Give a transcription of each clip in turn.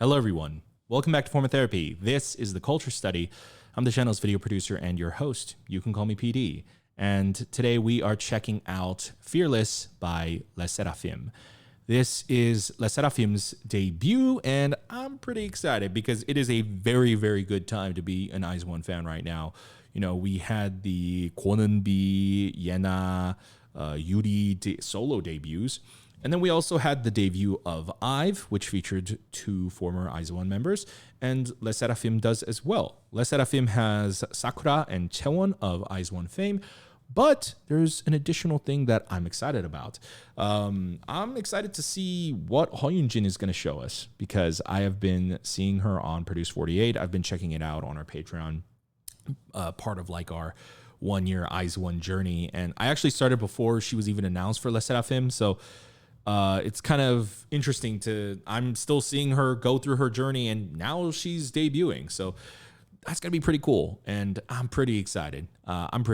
Hello everyone, welcome back to Form of Therapy. This is the Culture Study. I'm the channel's video producer and your host. You can call me PD. And today we are checking out Fearless by 르세라핌. This is 르세라핌's debut, and I'm pretty excited because it is a very, very good time to be an IZ*ONE fan right now. You know, we had the 권은비, Yena, Yuri solo debuts. And then we also had the debut of IVE, which featured two former IZ*ONE members, and 르세라핌 does as well. 르세라핌 has Sakura and Chaewon of IZ*ONE fame, but there's an additional thing that I'm excited about. I'm excited to see what Hyunjin is going to show us because I have been seeing her on Produce 48. I've been checking it out on our Patreon, part of like our 1 year IZ*ONE journey. And I actually started before she was even announced for 르세라핌, so it's kind of interesting I'm still seeing her go through her journey and now she's debuting. So that's going to be pretty cool. And I'm pretty excited. I'm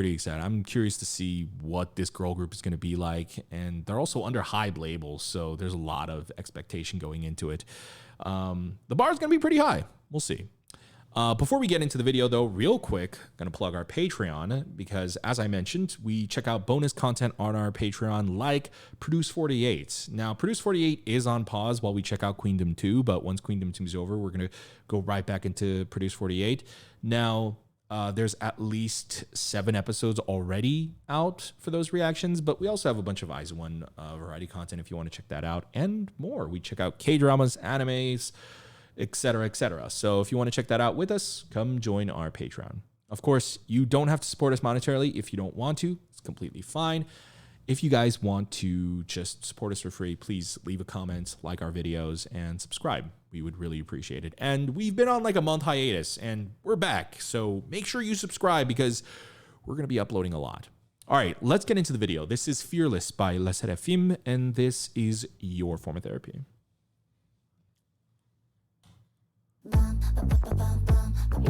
curious to see what this girl group is going to be like. And they're also under HYBE labels, so there's a lot of expectation going into it. The bar is going to be pretty high. We'll see. Before we get into the video, though, real quick, I'm going to plug our Patreon because, as I mentioned, we check out bonus content on our Patreon like Produce 48. Now, Produce 48 is on pause while we check out Queendom 2, but once Queendom 2 is over, we're going to go right back into Produce 48. Now, there's at least 7 episodes already out for those reactions, but we also have a bunch of IZ*ONE variety content if you want to check that out, and more. We check out K-dramas, animes, etc., etc. So if you want to check that out with us, come join our Patreon. Of course, you don't have to support us monetarily if you don't want to. It's completely fine. If you guys want to just support us for free, please leave a comment, like our videos, and subscribe. We would really appreciate it. And we've been on like a month hiatus, and we're back. So make sure you subscribe because we're going to be uploading a lot. All right, let's get into the video. This is Fearless by 르세라핌, and this is your form of therapy.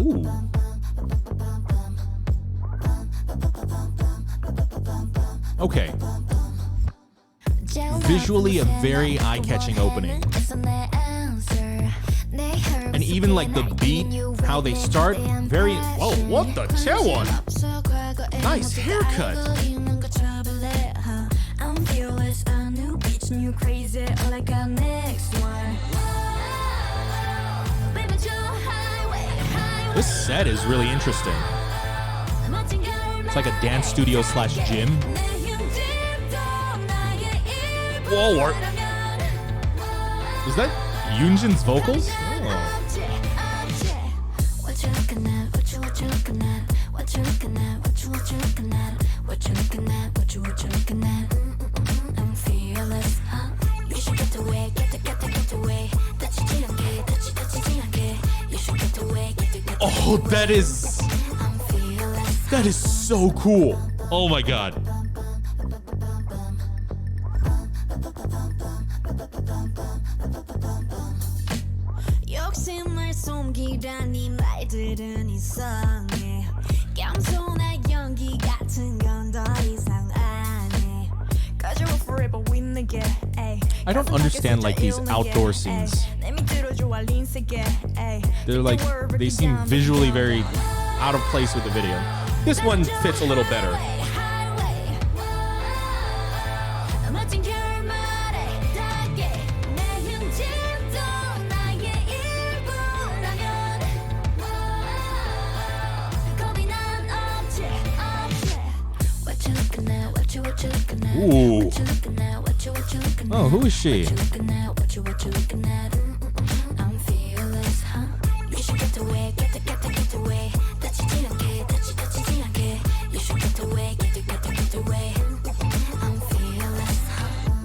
Ooh. Okay. Visually a very eye-catching opening. And even like the beat, how they start, very, whoa, what the Chaewon? Nice haircut. This set is really interesting. It's like a dance studio slash gym. Whoa, is that Yoonjin's vocals? Oh. Oh, that is so cool. Oh my god. I don't understand like these outdoor scenes. They're like, they seem visually very out of place with the video. This one fits a little better. Ooh. Oh, who is she?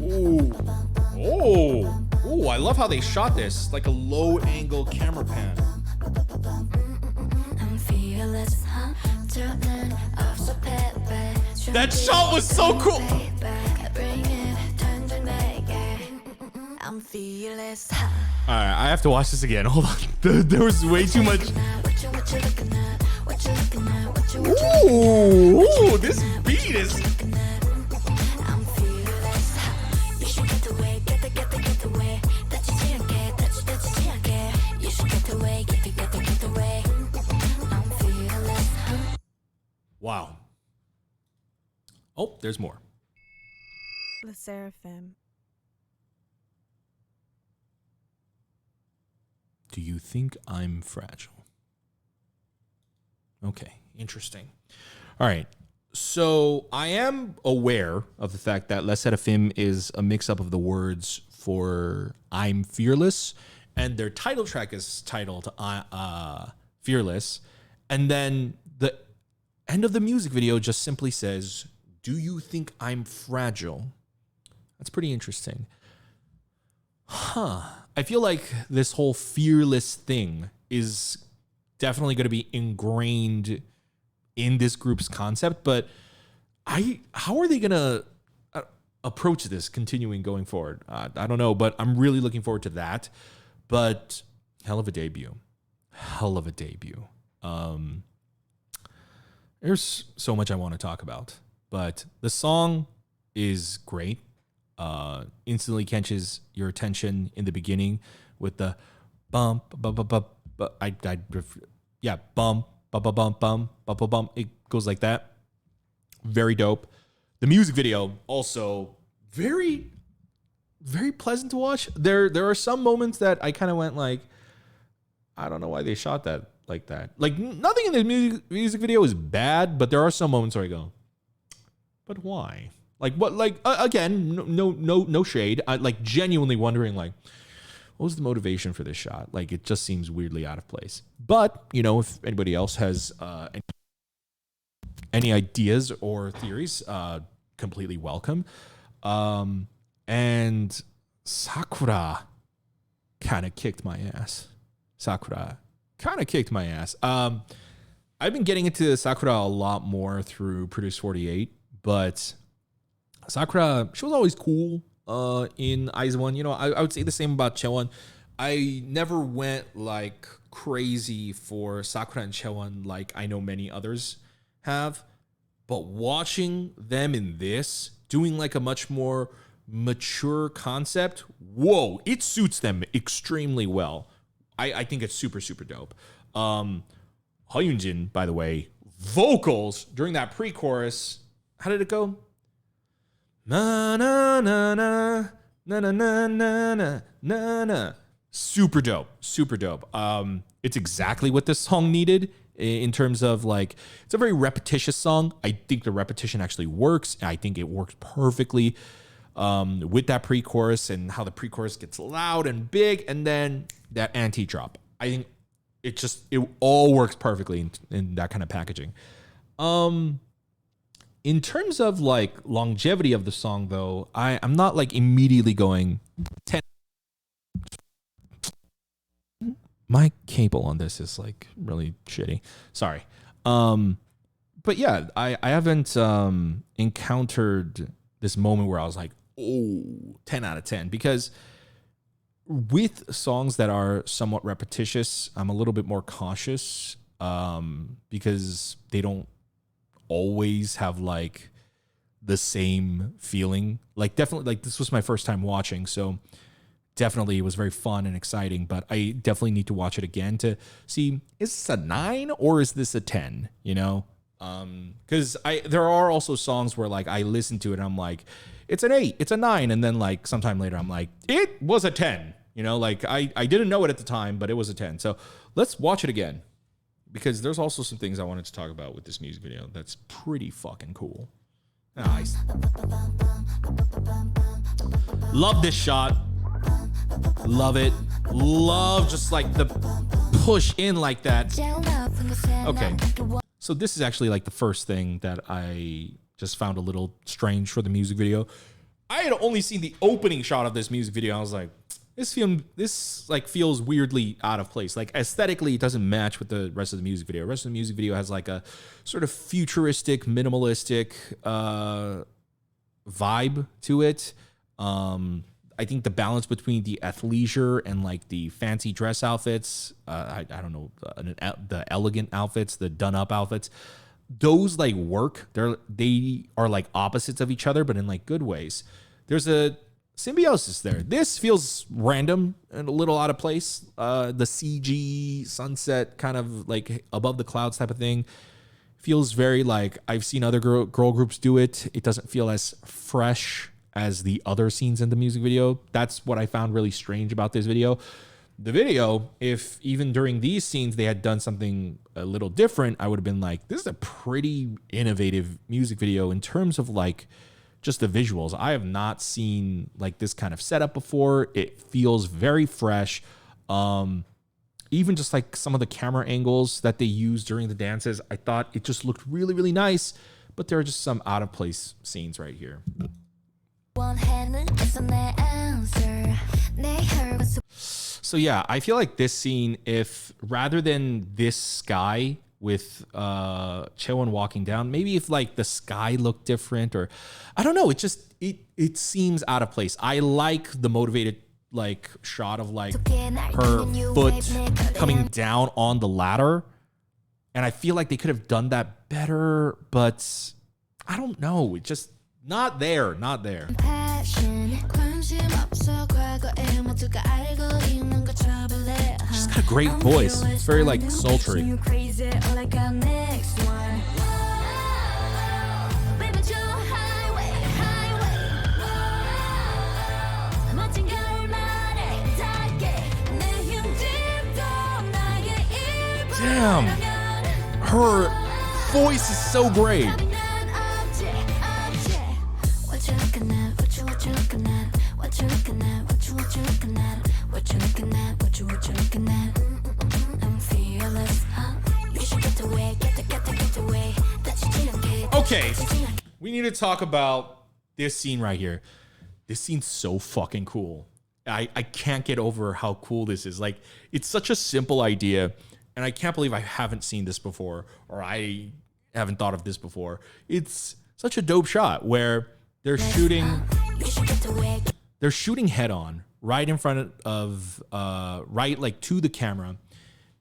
Ooh. Oh. Ooh, I love how they shot this. Like a low angle camera pan. That shot was so cool. Alright, I have to watch this again. Hold on. There was way too much. Ooh, this beat is. Wow. Oh, there's more. 르세라핌. Do you think I'm fragile? Okay, interesting. All right. So I am aware of the fact that 르세라핌 is a mix-up of the words for I'm Fearless, and their title track is titled Fearless. And then the end of the music video just simply says, do you think I'm fragile? That's pretty interesting. I feel like this whole fearless thing is definitely going to be ingrained in this group's concept, but how are they going to approach this continuing going forward? I don't know, but I'm really looking forward to that. But hell of a debut. There's so much I want to talk about, but the song is great. Instantly catches your attention in the beginning with the bump, bump, bump, bump. Bump, bump, bump, bump, bump, bump, bump. It goes like that. Very dope. The music video also very, very pleasant to watch. There are some moments that I kind of went like, I don't know why they shot that like that. Like nothing in the music video is bad, but there are some moments where I go, but why? Like what? Like again, no shade. I like genuinely wondering like, what was the motivation for this shot? Like it just seems weirdly out of place. But if anybody else has any ideas or theories, completely welcome. And Sakura kind of kicked my ass. I've been getting into Sakura a lot more through Produce 48, but Sakura, she was always cool in IZ*ONE. I would say the same about Chaewon. I never went like crazy for Sakura and Chaewon like I know many others have. But watching them in this, doing like a much more mature concept, whoa, it suits them extremely well. I think it's super, super dope. Ha Yoonjin, by the way, vocals during that pre-chorus, how did it go? Na na na na na na na na na na. Super dope. It's exactly what this song needed in terms of like, it's a very repetitious song. I think the repetition actually works. I think it works perfectly with that pre-chorus and how the pre-chorus gets loud and big, and then that anti-drop. I think it all works perfectly in that kind of packaging. In terms of like longevity of the song, though, I'm not like immediately going 10. My cable on this is like really shitty. Sorry. But yeah, I haven't encountered this moment where I was like, oh, 10 out of 10. Because with songs that are somewhat repetitious, I'm a little bit more cautious because they don't always have like the same feeling. Like definitely, like this was my first time watching, so definitely it was very fun and exciting, but I definitely need to watch it again to see, is this a 9 or is this a 10, because there are also songs where like I listen to it and I'm like, it's an 8, it's a 9, and then like sometime later I'm like, it was a 10, like I didn't know it at the time, but it was a 10. So let's watch it again, because there's also some things I wanted to talk about with this music video that's pretty fucking cool. Nice. Love this shot. Love it. Love just like the push in like that. Okay. So this is actually like the first thing that I just found a little strange for the music video. I had only seen the opening shot of this music video. I was like, this like feels weirdly out of place. Like aesthetically, it doesn't match with the rest of the music video. The rest of the music video has like a sort of futuristic, minimalistic vibe to it. I think the balance between the athleisure and like the fancy dress outfits, I don't know, the elegant outfits, the done up outfits, those like work. They are like opposites of each other, but in like good ways. There's a symbiosis there. This feels random and a little out of place. The CG sunset kind of like above the clouds type of thing Feels very like I've seen other girl groups do it. It doesn't feel as fresh as the other scenes in the music video. That's what I found really strange about this video. The video, if even during these scenes they had done something a little different, I would have been like, this is a pretty innovative music video in terms of like just the visuals. I have not seen like this kind of setup before. It feels very fresh. Even just like some of the camera angles that they used during the dances, I thought it just looked really, really nice. But there are just some out of place scenes right here. So yeah, I feel like this scene, if rather than this sky with Chaewon walking down, maybe if like the sky looked different, or I don't know, it seems out of place. I like the motivated like shot of like her foot coming down on the ladder, and I feel like they could have done that better, but I don't know, it just not there. She's got a great voice. It's very like sultry. Damn, her voice is so great. Okay, we need to talk about this scene right here. This scene's so fucking cool. I can't get over how cool this is. Like, it's such a simple idea, and I can't believe I haven't seen this before, or I haven't thought of this before. It's such a dope shot where they're shooting head on right in front of right like to the camera.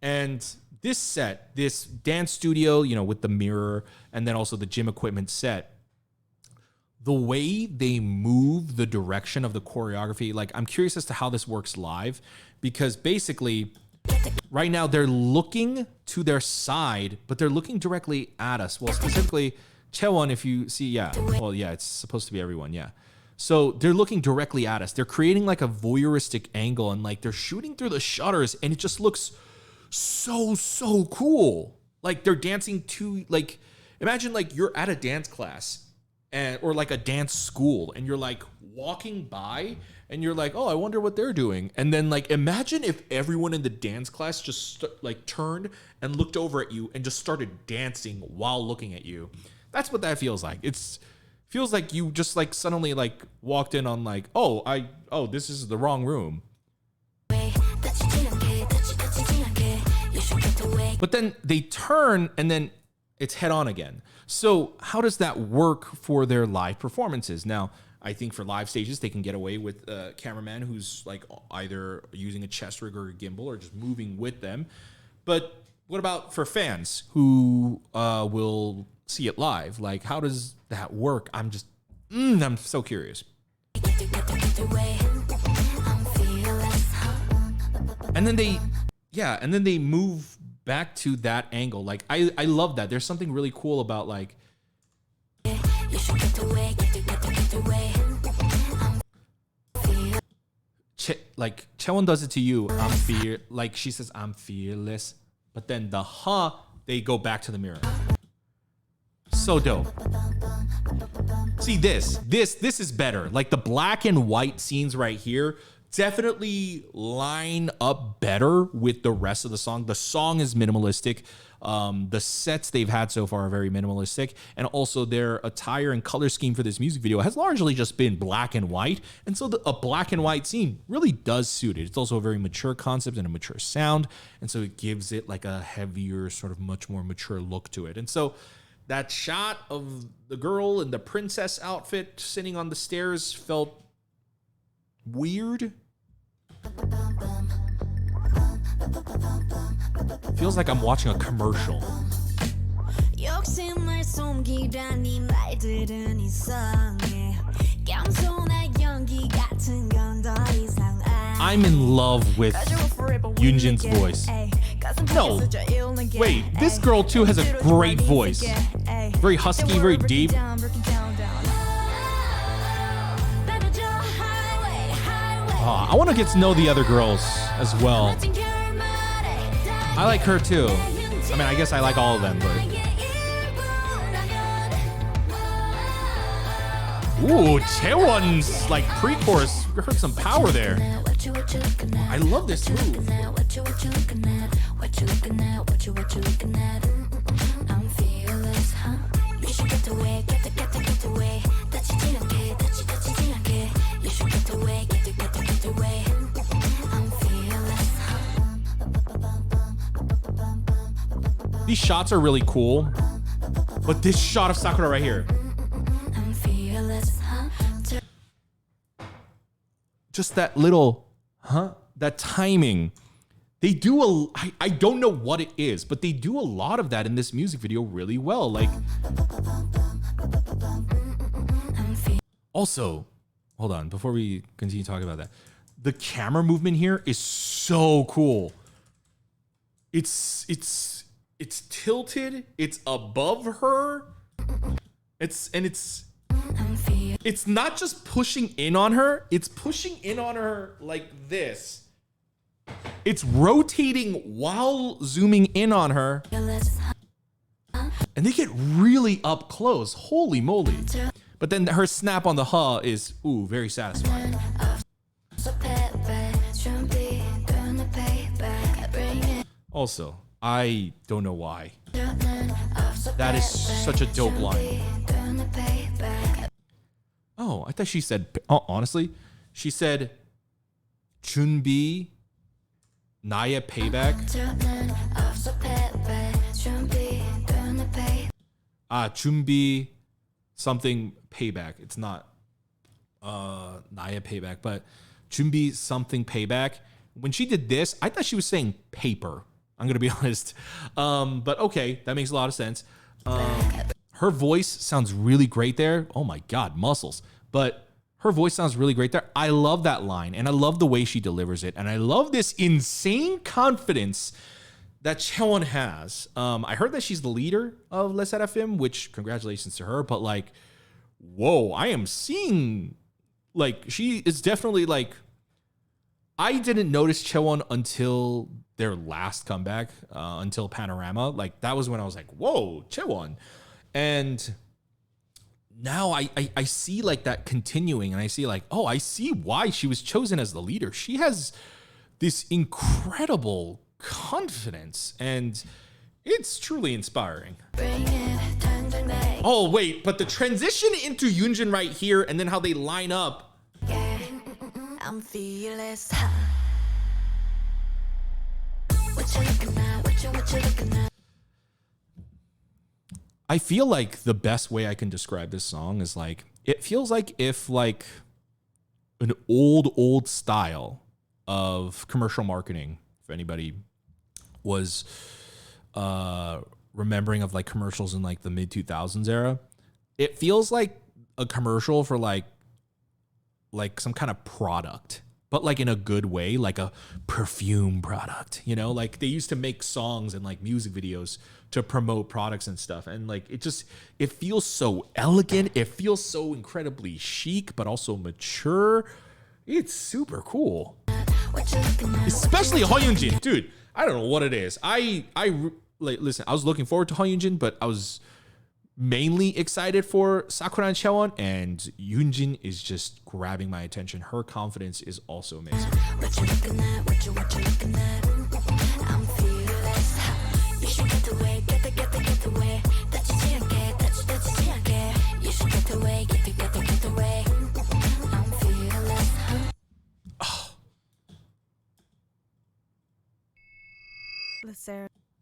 And this set, this dance studio, you know, with the mirror and then also the gym equipment set, the way they move the direction of the choreography, like I'm curious as to how this works live, because basically right now they're looking to their side, but they're looking directly at us. Well, specifically Chaewon, if you see, yeah. Well, yeah, it's supposed to be everyone, yeah. So they're looking directly at us. They're creating like a voyeuristic angle, and like they're shooting through the shutters, and it just looks so cool. Like they're dancing to, like, imagine like you're at a dance class or like a dance school, and you're like walking by and you're like, oh, I wonder what they're doing. And then like, imagine if everyone in the dance class just like turned and looked over at you and just started dancing while looking at you. That's what that feels like. Feels like you just like suddenly like walked in on like, oh, this is the wrong room. But then they turn and then it's head on again. So how does that work for their live performances? Now, I think for live stages, they can get away with a cameraman who's like either using a chest rig or a gimbal or just moving with them. But what about for fans who will see it live? Like, how does that work? I'm so curious. And then they move back to that angle. Like, I love that. There's something really cool about like, like Chaewon does it to you. Like she says, I'm fearless. But then the they go back to the mirror. So dope. See this is better. Like the black and white scenes right here definitely line up better with the rest of the song. The song is minimalistic. The sets they've had so far are very minimalistic. And also their attire and color scheme for this music video has largely just been black and white. And so a black and white scene really does suit it. It's also a very mature concept and a mature sound. And so it gives it like a heavier, sort of much more mature look to it. And so that shot of the girl in the princess outfit sitting on the stairs felt weird. Feels like I'm watching a commercial. I'm in love with Yoonjin's voice. No. Wait, this girl too has a great voice. Very husky, very deep. I want to get to know the other girls as well. I like her too. I mean, I guess I like all of them, but... Ooh, Chaewon's like pre-chorus. We heard some power there. I love this move. These shots are really cool, but this shot of Sakura right here, just that little, that timing. They do I don't know what it is, but they do a lot of that in this music video really well. Like, also, hold on, before we continue talking about that, the camera movement here is so cool. It's tilted, it's above her. It's not just pushing in on her, it's pushing in on her like this. It's rotating while zooming in on her. And they get really up close. Holy moly. But then her snap on the huh is, ooh, very satisfying. Also, I don't know why. That is such a dope line. Oh, I thought she said, honestly, she said, 준비, 나의 payback. 준비, something payback. It's not 나의 payback, but 준비 something payback. When she did this, I thought she was saying paper. I'm going to be honest. But okay, that makes a lot of sense. Her voice sounds really great there. Oh my God, muscles. But her voice sounds really great there. I love that line, and I love the way she delivers it. And I love this insane confidence that Chaewon has. I heard that she's the leader of 르세라핌, which congratulations to her. But like, whoa, I am seeing, like, she is definitely like, I didn't notice Chaewon until their last comeback, until Panorama. Like, that was when I was like, whoa, Chaewon. And now I see like that continuing, and I see like, oh, I see why she was chosen as the leader. She has this incredible confidence, and it's truly inspiring. Oh, wait, but the transition into Yoonjin right here, and then how they line up. I'm fearless. What you looking at? What you looking at? I feel like the best way I can describe this song is like, it feels like if like an old style of commercial marketing, if anybody was remembering of like commercials in like the mid 2000s era, it feels like a commercial for like some kind of product, but like in a good way, like a perfume product, you know, like they used to make songs and like music videos to promote products and stuff. And like, it feels so elegant. It feels so incredibly chic, but also mature. It's super cool. Especially Heo Yoonjin, dude. I don't know what it is. Listen, I was looking forward to Heo Yoonjin, but I was mainly excited for Sakura and Chaewon, and Yoonjin is just grabbing my attention. Her confidence is also amazing. What you looking at? What you looking at? I'm fearless. You should get away, get away. That's you should get away, get away. I'm fearless.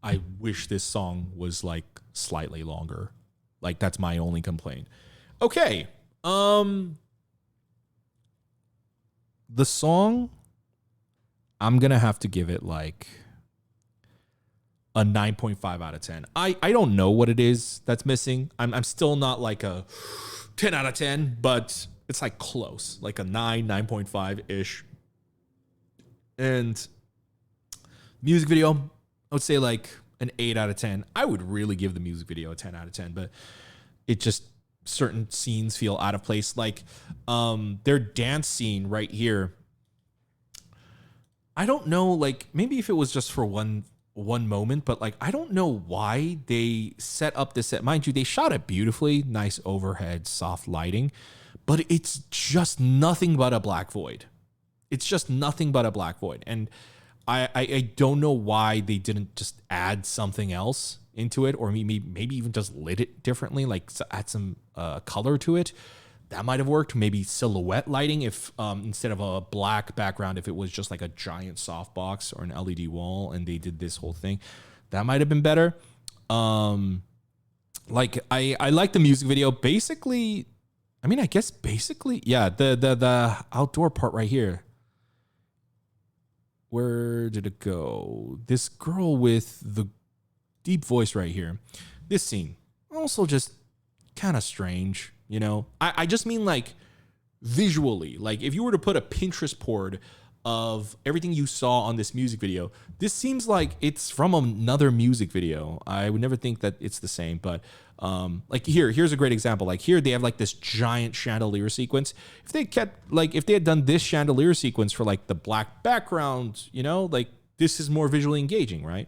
I wish this song was like slightly longer. Like, that's my only complaint. Okay. The song, I'm going to have to give it like a 9.5 out of 10. I don't know what it is that's missing. I'm still not like a 10 out of 10, but it's like close, like a 9.5-ish. And music video, I would say like an 8 out of 10. I would really give the music video a 10 out of 10, but it just, certain scenes feel out of place. Like their dance scene right here. I don't know, like maybe if it was just for one moment, but like I don't know why they set up this set. Mind you, they shot it beautifully, nice overhead, soft lighting, but it's just nothing but a black void. It's just nothing but a black void. And I don't know why they didn't just add something else into it, or maybe even just lit it differently, like add some color to it. That might have worked. Maybe silhouette lighting, if instead of a black background, if it was just like a giant softbox or an LED wall and they did this whole thing, that might have been better. Like I like the music video. Basically, I mean, I guess basically, yeah, the outdoor part right here. Where did it go? This girl with the deep voice right here. This scene also just kind of strange, you know? I just mean like visually. Like if you were to put a Pinterest board of everything you saw on this music video, this seems like it's from another music video. I would never think that it's the same, but like here's a great example. Like here they have like this giant chandelier sequence. If they had done this chandelier sequence for like the black background, you know, like this is more visually engaging, right?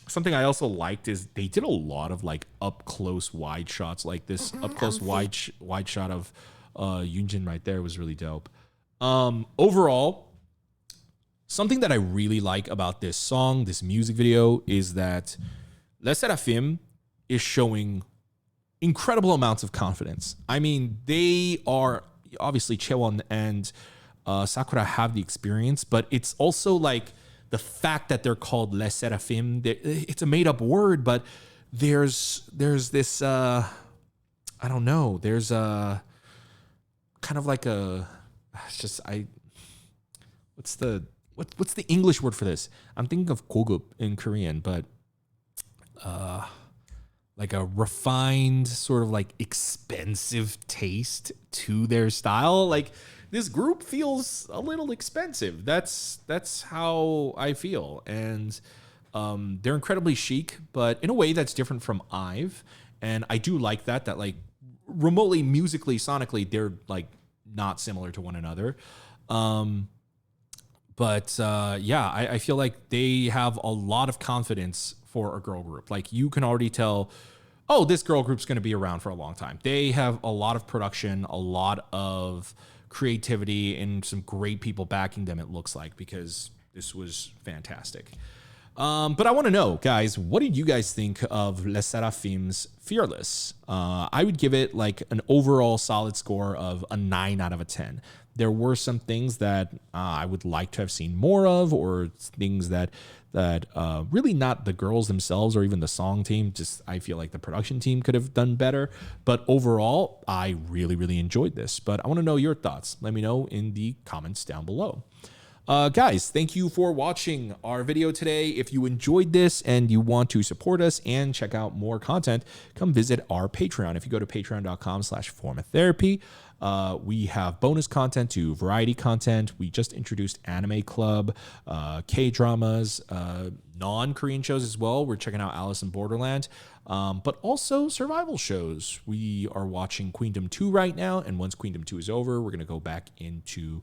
Something I also liked is they did a lot of like up close wide shots, like this up close wide shot of Yoonjin right there was really dope. Overall, something that I really like about this song, this music video, is that 르세라핌 is showing incredible amounts of confidence. I mean, they are obviously Chaewon and Sakura have the experience, but it's also like the fact that they're called 르세라핌. It's a made up word, but there's this I don't know. There's a kind of like a what's the English word for this? I'm thinking of 고급 in Korean, but like a refined sort of like expensive taste to their style. Like this group feels a little expensive. That's how I feel. And they're incredibly chic, but in a way that's different from IVE. And I do like that like remotely musically, sonically, they're like not similar to one another. But yeah, I feel like they have a lot of confidence for a girl group. Like you can already tell, oh, this girl group's going to be around for a long time. They have a lot of production, a lot of creativity, and some great people backing them, it looks like, because this was fantastic. But I want to know, guys, what did you guys think of 르세라핌's Fearless? I would give it like an overall solid score of a 9 out of a 10. There were some things that I would like to have seen more of, or things that really not the girls themselves or even the song team. Just I feel like the production team could have done better. But overall, I really, really enjoyed this. But I want to know your thoughts. Let me know in the comments down below. Guys, thank you for watching our video today. If you enjoyed this and you want to support us and check out more content, come visit our Patreon. If you go to patreon.com/formatherapy, we have bonus content to variety content. We just introduced Anime Club, K-dramas, non-Korean shows as well. We're checking out Alice in Borderland, but also survival shows. We are watching Queendom 2 right now, and once Queendom 2 is over, we're going to go back into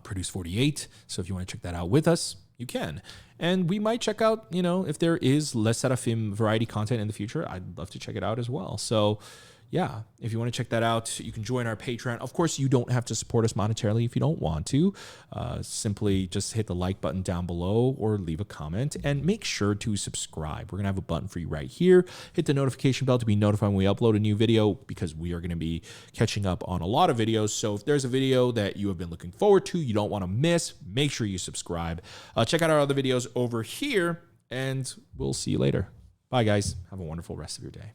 Produce 48. So if you want to check that out with us, you can. And we might check out, you know, if there is 르세라핌 variety content in the future, I'd love to check it out as well. So yeah, if you want to check that out, you can join our Patreon. Of course, you don't have to support us monetarily if you don't want to. Simply just hit the like button down below or leave a comment, and make sure to subscribe. We're going to have a button for you right here. Hit the notification bell to be notified when we upload a new video, because we are going to be catching up on a lot of videos. So if there's a video that you have been looking forward to, you don't want to miss, make sure you subscribe. Check out our other videos over here, and we'll see you later. Bye, guys. Have a wonderful rest of your day.